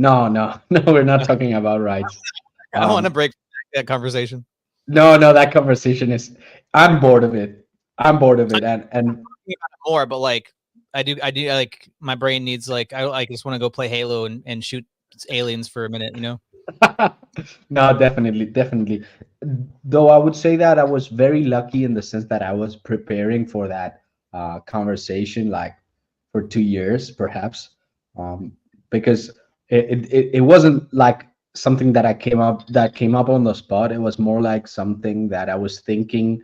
No, no, no. We're not talking about rights. I want to Um, break that conversation. no, no. That conversation is. I'm bored of it. I'm bored of I'm it, and thinking about it more, but like I do like my brain needs like I like just want to go play Halo and shoot aliens for a minute, you know? no, definitely, definitely. Though I would say that I was very lucky in the sense that I was preparing for that conversation like for 2 years, perhaps, um, because it wasn't like something that came up on the spot. It was more like something that I was thinking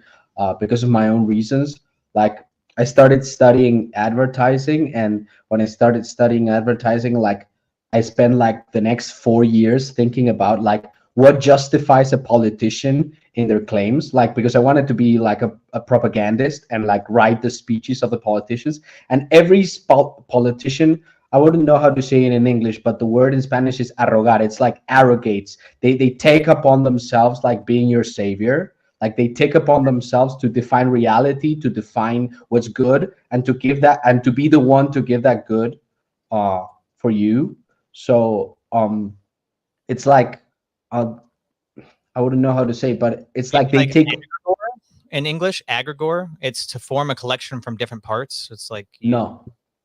because of my own reasons. Like I started studying advertising, and when I started studying advertising, like I spent like the next 4 years thinking about like what justifies a politician in their claims, like because I wanted to be like a propagandist and like write the speeches of the politicians. And every politician, I wouldn't know how to say it in English, but the word in Spanish is arrogar. It's like arrogates. They take upon themselves like being your savior. Like they take upon themselves to define reality, to define what's good, and to give that, and to be the one to give that good for you. So it's like uh, I wouldn't know how to say, but it's like they Like take in English, aggregor, it's to form a collection from different parts. It's like you no,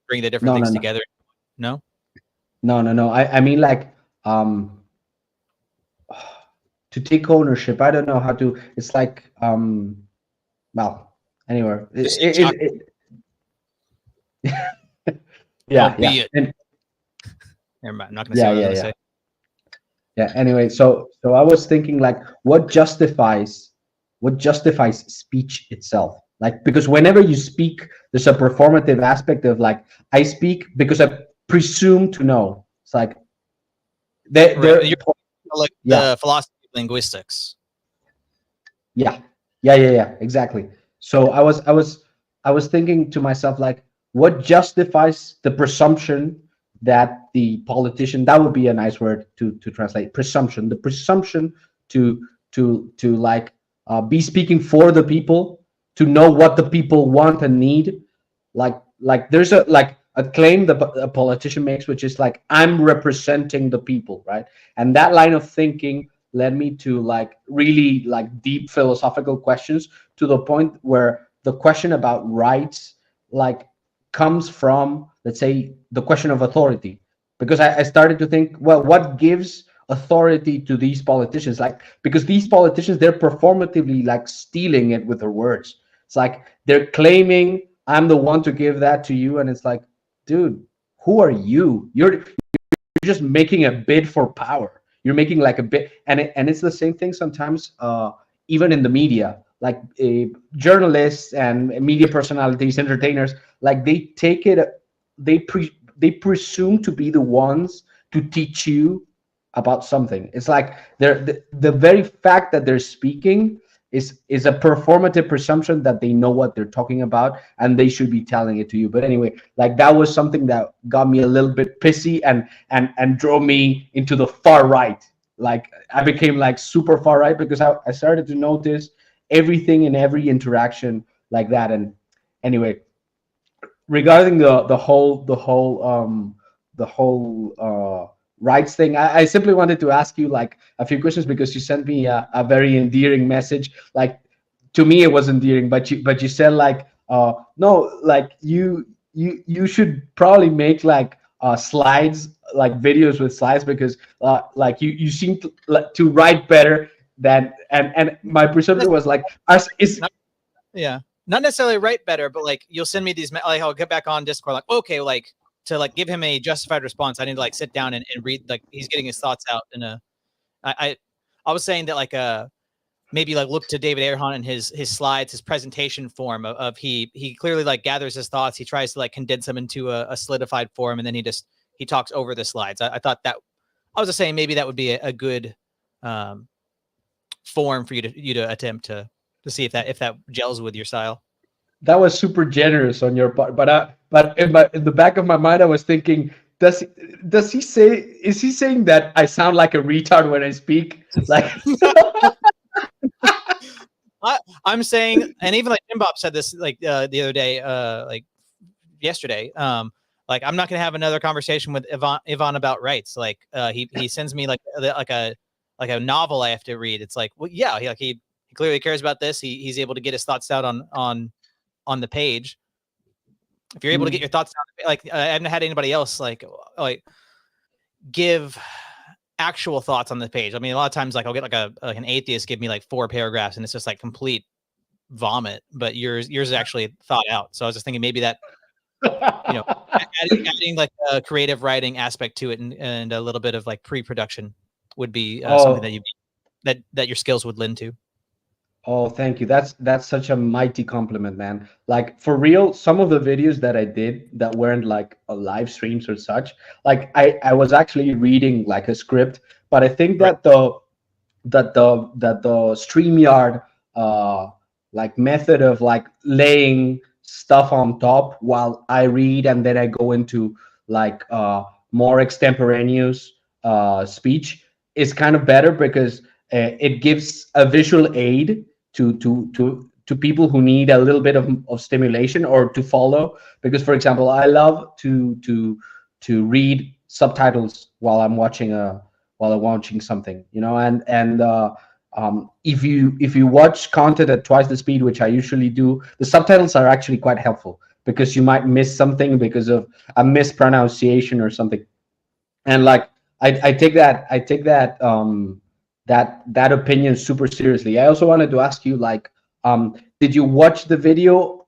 bring the different no, no, things no, together. No? no, no, no. I mean like to take ownership. I don't know how to. It's like well, anyway, Just say chalk. yeah, Don't yeah, be it. and Never mind. I'm not gonna say yeah, what I was yeah, gonna yeah. say. Yeah, anyway, so I was thinking like what justifies speech itself, like because whenever you speak there's a performative aspect of like I speak because I presume to know. It's like Right. You're they're like yeah, the philosophy of linguistics. yeah, yeah, yeah, yeah, exactly. So I was thinking to myself like what justifies the presumption that the politician, that would be a nice word to translate, presumption, the presumption to like be speaking for the people, to know what the people want and need. Like there's a claim that a politician makes, which is like I'm representing the people, right? And that line of thinking led me to like really like deep philosophical questions, to the point where the question about rights like comes from, let's say, the question of authority. Because I started to think, well, what gives authority to these politicians? Like because these politicians, they're performatively like stealing it with their words. It's like they're claiming I'm the one to give that to you, and it's like, dude, who are you? You're just making a bid for power. You're making like a bid, and it's the same thing sometimes, even in the media, like journalists and media personalities, entertainers, like they take it, they presume to be the ones to teach you about something. It's like the very fact that they're speaking is a performative presumption that they know what they're talking about and they should be telling it to you. But anyway, like that was something that got me a little bit pissy and drove me into the far right. Like I became like super far right because I started to notice everything in every interaction like that. And anyway, regarding the whole rights thing, I simply wanted to ask you like a few questions because you sent me a very endearing message. Like to me it was endearing, but you said like no, like you should probably make like slides, like videos with slides, because like you seem to, like, to write better than, and my perception was like us is Yeah, not necessarily write better, but like you'll send me these. Like I'll get back on Discord. Like okay, like to like give him a justified response, I need to like sit down and read. Like he's getting his thoughts out in a. I I, I was saying that like maybe like look to David Airhon and his slides, his presentation form of he clearly like gathers his thoughts. He tries to like condense them into a solidified form, and then he talks over the slides. I thought that I was just saying maybe that would be a good um, form for you to attempt to see if that gels with your style. that was super generous on your part, but in the back of my mind I was thinking, does he say, is he saying that I sound like a retard when I speak, like I'm saying, and even like Jim Bob said this like the other day, like yesterday, Like I'm not gonna have another conversation with Ivan about rights. Like he sends me like a novel I have to read. It's like, well, yeah, he clearly cares about this. He's able to get his thoughts out on the page. If you're able to get your thoughts out, like I haven't had anybody else like give actual thoughts on the page. I mean, a lot of times like I'll get like an atheist give me like 4 paragraphs and it's just like complete vomit, but yours is actually thought out. So I was just thinking maybe that, you know, adding like a creative writing aspect to it and a little bit of like pre-production would be something that your skills would lend to. Oh, thank you. That's such a mighty compliment, man. Like for real, some of the videos that I did that weren't like a live streams or such, like I was actually reading like a script, but I think that the StreamYard like method of like laying stuff on top while I read and then I go into like more extemporaneous speech is kind of better because it gives a visual aid to people who need a little bit of stimulation or to follow. Because for example, I love to read subtitles while I'm watching something, you know, and if you watch content at twice the speed, which I usually do, the subtitles are actually quite helpful because you might miss something because of a mispronunciation or something. And like I take that that opinion super seriously. I also wanted to ask you, like, did you watch the video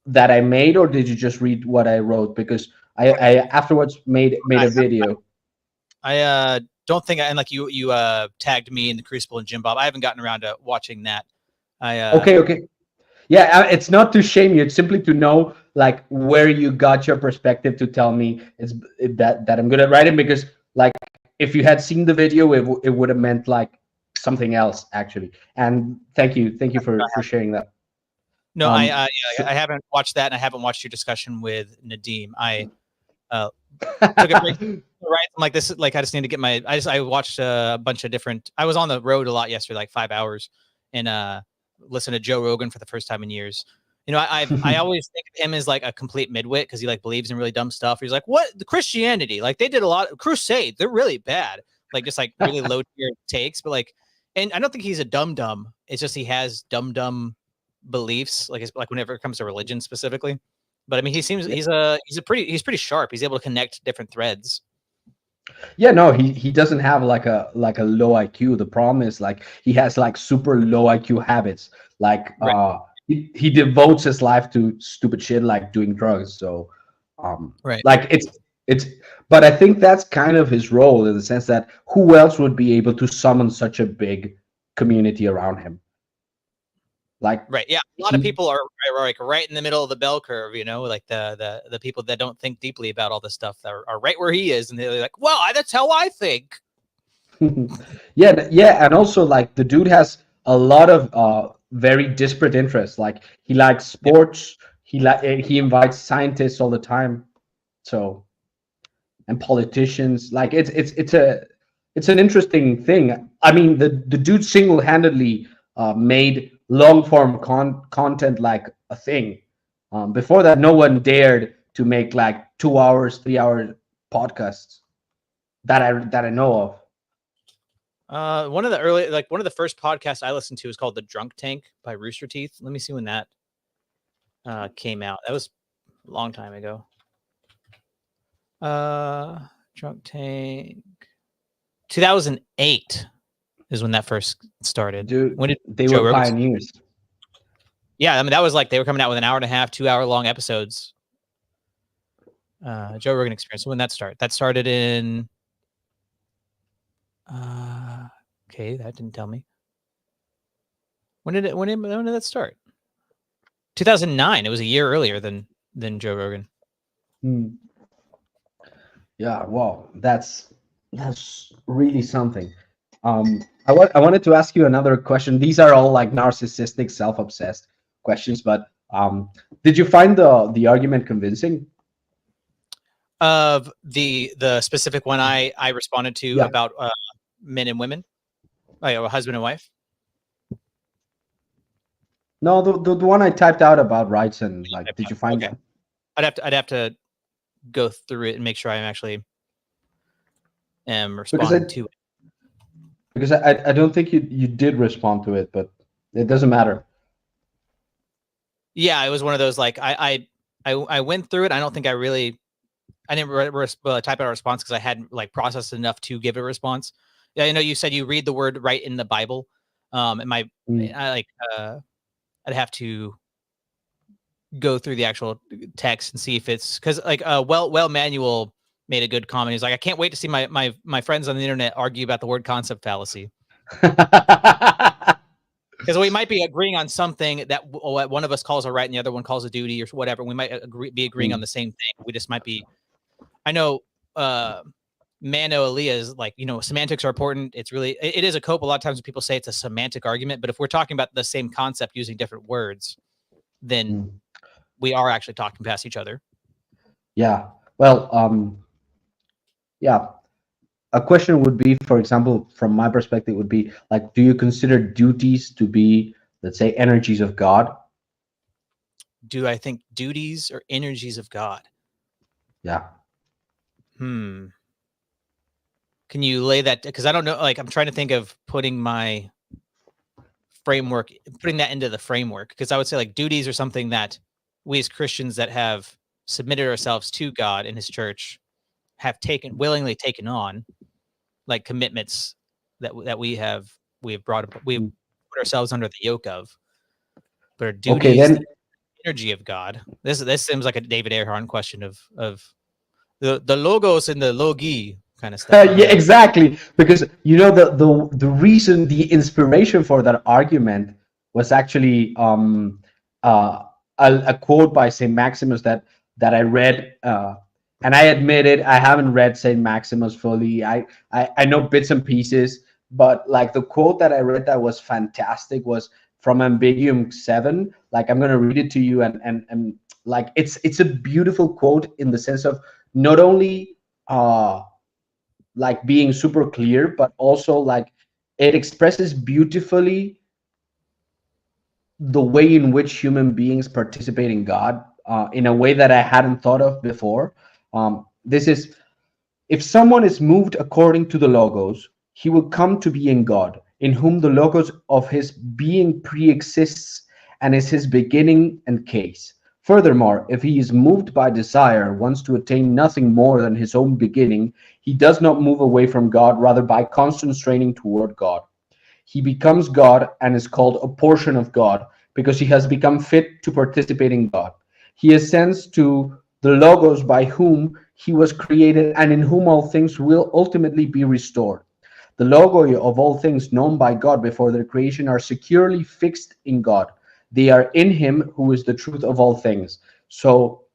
that I made, or did you just read what I wrote? Because I afterwards made a video. I don't think and like you tagged me in the Crucible and Jim Bob. I haven't gotten around to watching that. Okay. Yeah, it's not to shame you. It's simply to know like where you got your perspective to tell me that I'm good at writing. Because like if you had seen the video, it would have meant like something else actually. And thank you for sharing that. No, I haven't watched that, and I haven't watched your discussion with Nadim. I took a break. Right, I'm like this. Like I just need to get my. I watched a bunch of different. I was on the road a lot yesterday, like 5 hours, and listened to Joe Rogan for the first time in years. You know, I always think of him as like a complete midwit because he like believes in really dumb stuff. He's like, what the Christianity? Like they did a lot of Crusade. They're really bad. Like just like really low tier takes, but like, and I don't think he's a dumb. It's just he has dumb beliefs. Like it's like whenever it comes to religion specifically. But I mean, he seems he's pretty sharp. He's able to connect different threads. Yeah, no, he doesn't have like a low IQ. The problem is like he has like super low IQ habits. Like Right. He devotes his life to stupid shit like doing drugs. So Right. like it's but I think that's kind of his role in the sense that who else would be able to summon such a big community around him? Like Right. Yeah. A lot of people are like right in the middle of the bell curve, you know, like the people that don't think deeply about all this stuff that are right where he is. And they're like, well, that's how I think. yeah, and also like the dude has a lot of very disparate interests. Like he likes sports, he invites scientists all the time. So and politicians, like it's an interesting thing. I mean, the dude single-handedly made long form content like a thing. Before that, no one dared to make like 2 hours, 3 hour podcasts that I know of. One of the first podcasts I listened to was called The Drunk Tank by Rooster Teeth. Let me see when that came out. That was a long time ago. Drunk Tank 2008 is when that first started. Dude, when did they were pioneers? Yeah, I mean that was like they were coming out with an hour and a half, 2 hour long episodes. Joe Rogan Experience. When that start? That started in. Okay, that didn't tell me. When did that start? 2009. It was a year earlier than Joe Rogan. Yeah, wow, that's really something. I wanted to ask you another question. These are all like narcissistic, self-obsessed questions, but did you find the argument convincing? Of the specific one I responded to about men and women, like a husband and wife. No, the one I typed out about rights and like, did you find that? I'd have to go through it and make sure I'm actually am Because responding to it. because I don't think you did respond to it, but it doesn't matter. Yeah, it was one of those like I went through it. I don't think I didn't type out a response because I hadn't like processed enough to give a response. Yeah, I know you said you read the word right in the Bible. And I like I'd have to go through the actual text and see if it's because like well Manuel made a good comment. He's like, I can't wait to see my friends on the internet argue about the word concept fallacy. Because we might be agreeing on something that one of us calls a right and the other one calls a duty or whatever. We might be agreeing on the same thing. We just might be. I know Mano Elia is like, semantics are important. It's really, it is a cope. A lot of times when people say it's a semantic argument, but if we're talking about the same concept using different words, then we are actually talking past each other. Yeah. Well, yeah. A question would be, for example, from my perspective, would be like, do you consider duties to be, let's say, energies of God? Do I think duties are energies of God? Yeah. Can you lay that? Because I don't know. Like, I'm trying to think of putting my framework, putting that into the framework. Because I would say like duties are something that we as Christians that have submitted ourselves to God and His church have willingly taken on, like commitments that we have put ourselves under the yoke of. But are duties Okay, then the energy of God? This seems like a David Earhart question of the logos and the logi kind of stuff. yeah, exactly. Because the reason, the inspiration for that argument was actually a quote by Saint Maximus that I read. And I admit it, I haven't read Saint Maximus fully. I know bits and pieces, but like the quote that I read that was fantastic was from Ambiguum 7. Like I'm gonna read it to you, and like it's a beautiful quote in the sense of not only like being super clear, but also like it expresses beautifully the way in which human beings participate in God in a way that I hadn't thought of before. This is, if someone is moved according to the Logos, he will come to be in God, in whom the Logos of his being pre-exists and is his beginning and case. Furthermore, if he is moved by desire, wants to attain nothing more than his own beginning, he does not move away from God, rather by constant straining toward God. He becomes God and is called a portion of God because he has become fit to participate in God. He ascends to the Logos by whom he was created and in whom all things will ultimately be restored. The Logo of all things known by God before their creation are securely fixed in God. They are in him who is the truth of all things. So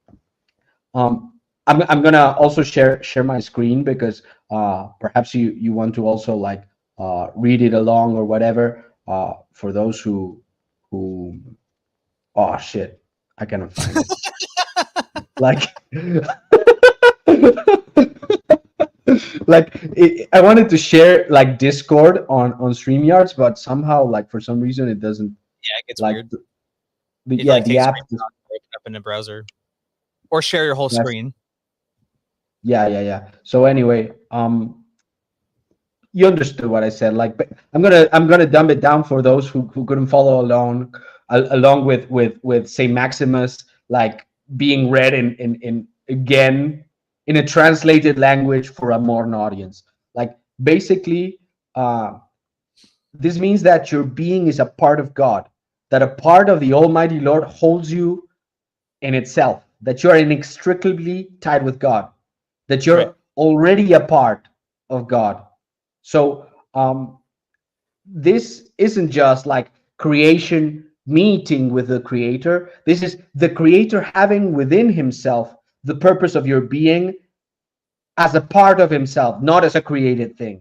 I'm gonna also share my screen because perhaps you want to also like read it along or whatever for those who oh shit, I cannot find it. Like I wanted to share like Discord on StreamYards, but somehow like for some reason it doesn't. Yeah, it gets like weird. the app open up in a browser or share your whole screen. Yeah. So anyway, you understood what I said. Like, but I'm gonna dumb it down for those who couldn't follow along with Saint Maximus, like being read in again in a translated language for a modern audience. Like basically, this means that your being is a part of God, that a part of the Almighty Lord holds you in itself, that you are inextricably tied with God, that you're already a part of God. So this isn't just like creation meeting with the creator. This is the creator having within himself the purpose of your being as a part of himself, not as a created thing.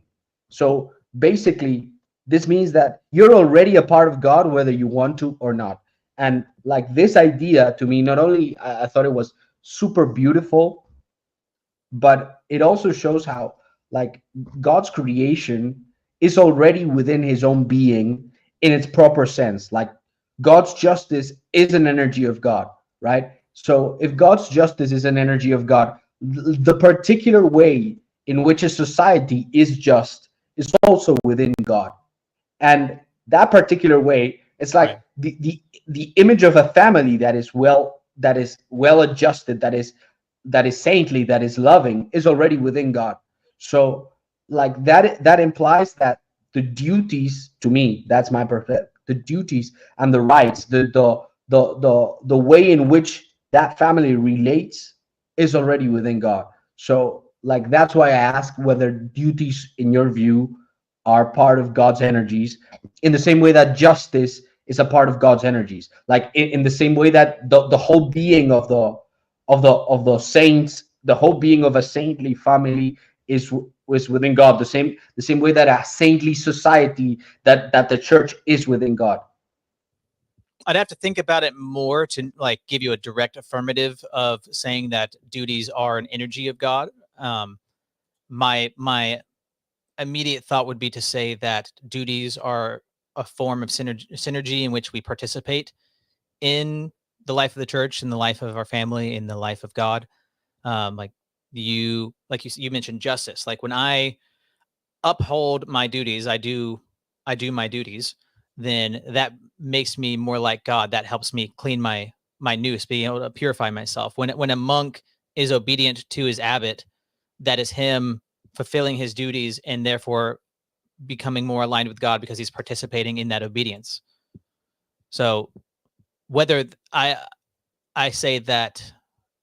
So basically, this means that you're already a part of God, whether you want to or not. And like this idea to me, not only I thought it was super beautiful, but it also shows how like God's creation is already within his own being in its proper sense. Like God's justice is an energy of God, right? So if God's justice is an energy of God, the particular way in which a society is just is also within God. And that particular way, it's like Right. the image of a family that is well adjusted, that is saintly, that is loving, is already within God. So like that implies that the duties, to me, that's my perspective, the duties and the rights, the way in which that family relates is already within God. So like that's why I ask whether duties in your view are part of God's energies, in the same way that justice is a part of God's energies. Like in the same way that the whole being of the saints, the whole being of a saintly family is within God. The same way that a saintly society, that the church is within God. I'd have to think about it more to like give you a direct affirmative of saying that duties are an energy of God. My immediate thought would be to say that duties are a form of synergy in which we participate in the life of the church, in the life of our family, in the life of God. Like you mentioned justice. Like when I uphold my duties, I do my duties, then that makes me more like God. That helps me clean my noose, being able to purify myself. When a monk is obedient to his abbot, that is him fulfilling his duties and therefore becoming more aligned with God because he's participating in that obedience. So whether I say that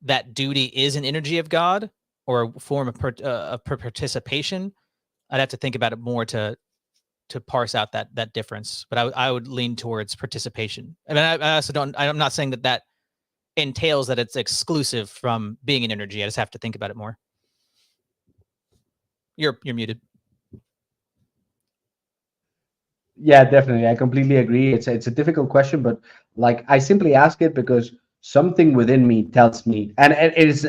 that duty is an energy of God or a form of participation, I'd have to think about it more to parse out that difference. But I would lean towards participation. I mean, I also don't. I'm not saying that entails that it's exclusive from being an energy. I just have to think about it more. You're muted. Yeah, definitely. I completely agree. It's a difficult question, but like I simply ask it because something within me tells me, and it is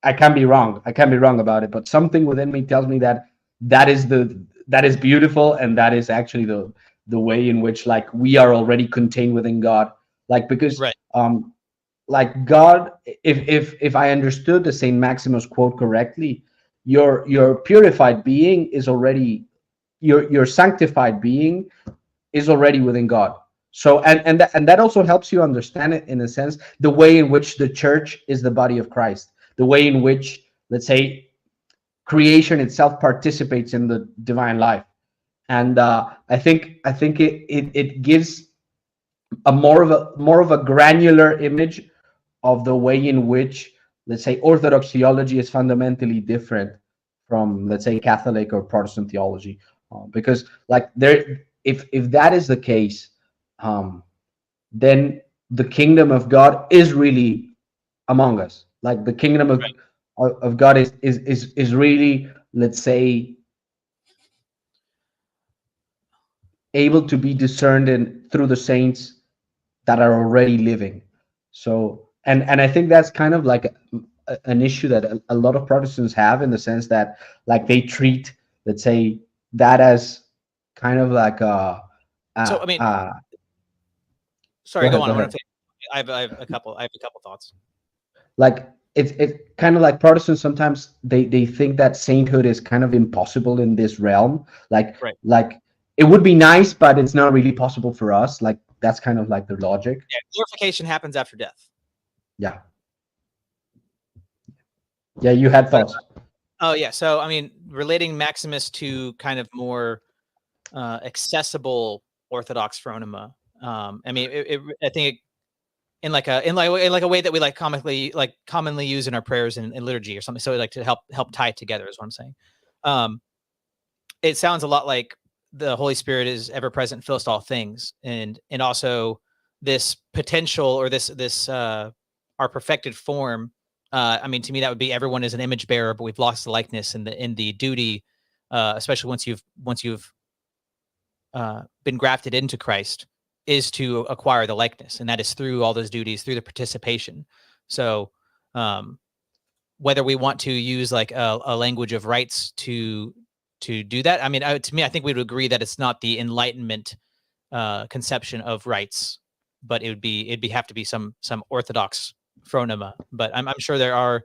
I can be wrong. I can be wrong about it, but something within me tells me that that is beautiful, and that is actually the way in which like we are already contained within God. Like because Right. like God, if I understood the Saint Maximus quote correctly, your purified being is already your sanctified being is already within God. So and that also helps you understand it in a sense, the way in which the church is the body of Christ, the way in which, let's say, creation itself participates in the divine life. And I think it gives a more of a granular image of the way in which, let's say, Orthodox theology is fundamentally different from, let's say, Catholic or Protestant theology, because like there, if that is the case, um, then the kingdom of God is really among us. Like the kingdom of God is really, let's say, able to be discerned in through the saints that are already living. So and I think that's kind of like an issue that a lot of Protestants have, in the sense that like they treat, let's say, that as kind of like So I mean, uh sorry, go on. go I want ahead. to. I have a couple. I have a couple thoughts. Like it's kind of like Protestants sometimes they think that sainthood is kind of impossible in this realm. Right. Like it would be nice, but it's not really possible for us. Like that's kind of like the logic. Yeah. Glorification happens after death. Yeah. Yeah, you had But thoughts. oh yeah. So I mean, relating Maximus to kind of more accessible Orthodox phronema. I mean, I think in like a way that we commonly use in our prayers and liturgy or something. So like to help tie it together is what I'm saying. Um, it sounds a lot like the Holy Spirit is ever present, fills all things, and also this potential or this our perfected form. I mean, to me, that would be everyone is an image bearer, but we've lost the likeness and the duty, especially once you've been grafted into Christ, is to acquire the likeness, and that is through all those duties, through the participation. So, um, whether we want to use like a language of rights to do that, I mean, to me, I think we would agree that it's not the Enlightenment conception of rights, but it'd be have to be some Orthodox phronema. But I'm sure there are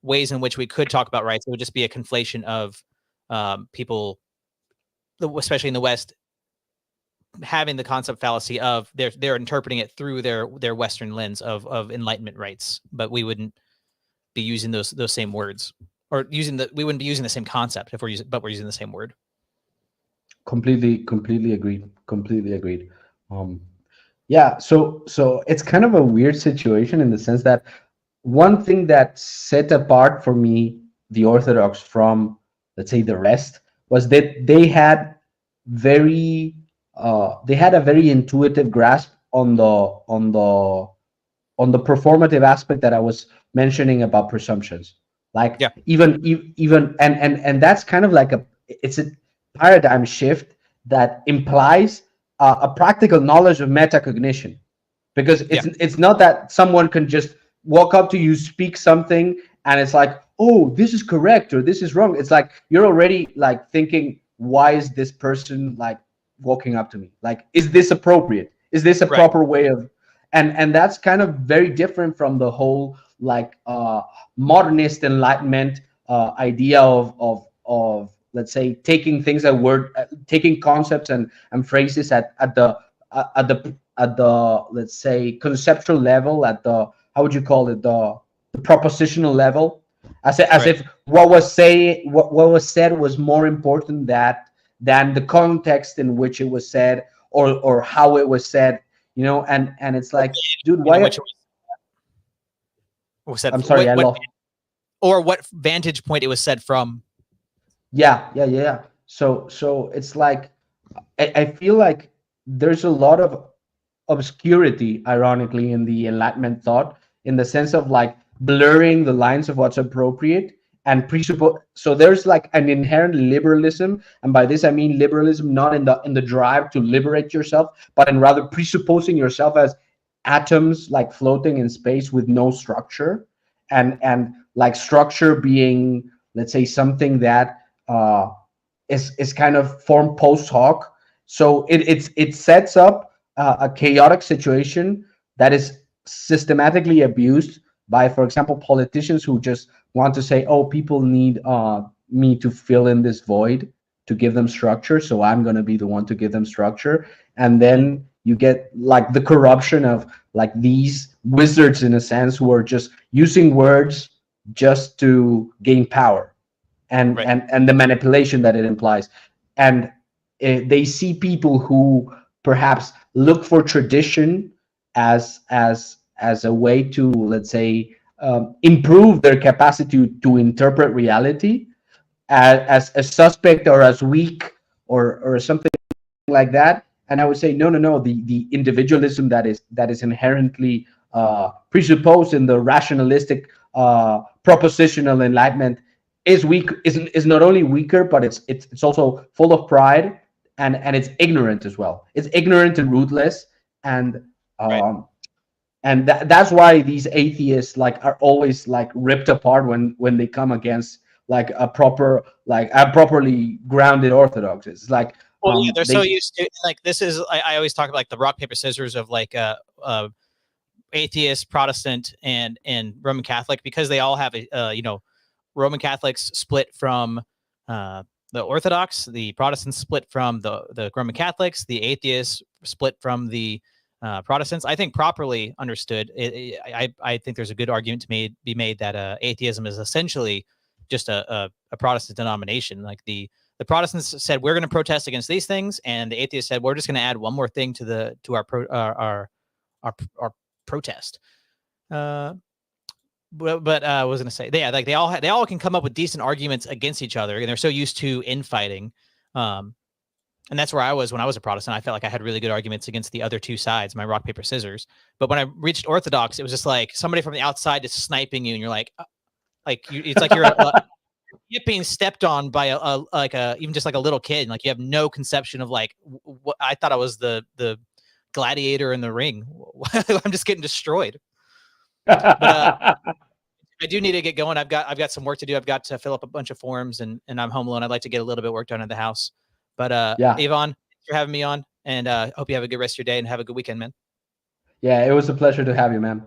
ways in which we could talk about rights. It would just be a conflation of people, especially in the West, having the concept fallacy of they're interpreting it through their Western lens of Enlightenment rights, but we wouldn't be using those same words, or we wouldn't be using the same concept if we're using the same word. Completely agreed. Yeah, so it's kind of a weird situation in the sense that one thing that set apart for me the Orthodox from, let's say, the rest was that they had a very intuitive grasp on the performative aspect that I was mentioning about presumptions. Like, Yeah. even and that's kind of like it's a paradigm shift that implies a practical knowledge of metacognition, because it's not that someone can just walk up to you, speak something, and it's like, oh, this is correct or this is wrong. It's like you're already like thinking, why is this person like walking up to me? Like, is this appropriate? Is this a proper way of? And that's kind of very different from the whole like modernist Enlightenment idea of let's say taking things at word, taking concepts and phrases at the let's say conceptual level, at the, how would you call it, the propositional level, as if what was said was more important than the context in which it was said, or how it was said, you know. And it's like, dude, why was said, I'm sorry, or what vantage point it was said from. Yeah. So it's like I feel like there's a lot of obscurity, ironically, in the Enlightenment thought, in the sense of like blurring the lines of what's appropriate and presuppose. So there's like an inherent liberalism, and by this I mean liberalism not in the drive to liberate yourself, but in rather presupposing yourself as atoms like floating in space with no structure, and like structure being, let's say, something that is kind of formed post hoc. So it sets up a chaotic situation that is systematically abused by, for example, politicians who just want to say, oh, people need me to fill in this void, to give them structure, so I'm going to be the one to give them structure. And then you get like the corruption of like these wizards, in a sense, who are just using words just to gain power, and and the manipulation that it implies. And they see people who perhaps look for tradition as a way to, let's say, improve their capacity to interpret reality, as a suspect or as weak, or something like that. And I would say, no, the individualism that is inherently presupposed in the rationalistic propositional Enlightenment is weak, is not only weaker, but it's also full of pride, and it's ignorant as well. It's ignorant and rootless, and and that's why these atheists like are always like ripped apart when they come against like a properly grounded Orthodox. It's like, well, yeah, they're so used to, like, this is, I always talk about like the rock paper scissors of like atheist, Protestant, and Roman Catholic, because they all have a Roman Catholics split from the Orthodox, the Protestants split from the Roman Catholics, the atheists split from the Protestants. I think properly understood, I think there's a good argument to be made that atheism is essentially just a Protestant denomination. Like the Protestants said, we're going to protest against these things, and the atheists said, we're just going to add one more thing to our protest. But I was going to say, yeah, like they all can come up with decent arguments against each other, and they're so used to infighting. And that's where I was when I was a Protestant. I felt like I had really good arguments against the other two sides, my rock, paper, scissors. But when I reached Orthodox, it was just like somebody from the outside just sniping you, and you're like it's like you're being stepped on by even just like a little kid. Like you have no conception of like what I thought I was the gladiator in the ring. I'm just getting destroyed. But I do need to get going. I've got some work to do. I've got to fill up a bunch of forms, and I'm home alone. I'd like to get a little bit of work done at the house. But yeah, Avon, thanks for having me on, and hope you have a good rest of your day and have a good weekend, man. Yeah, it was a pleasure to have you, man.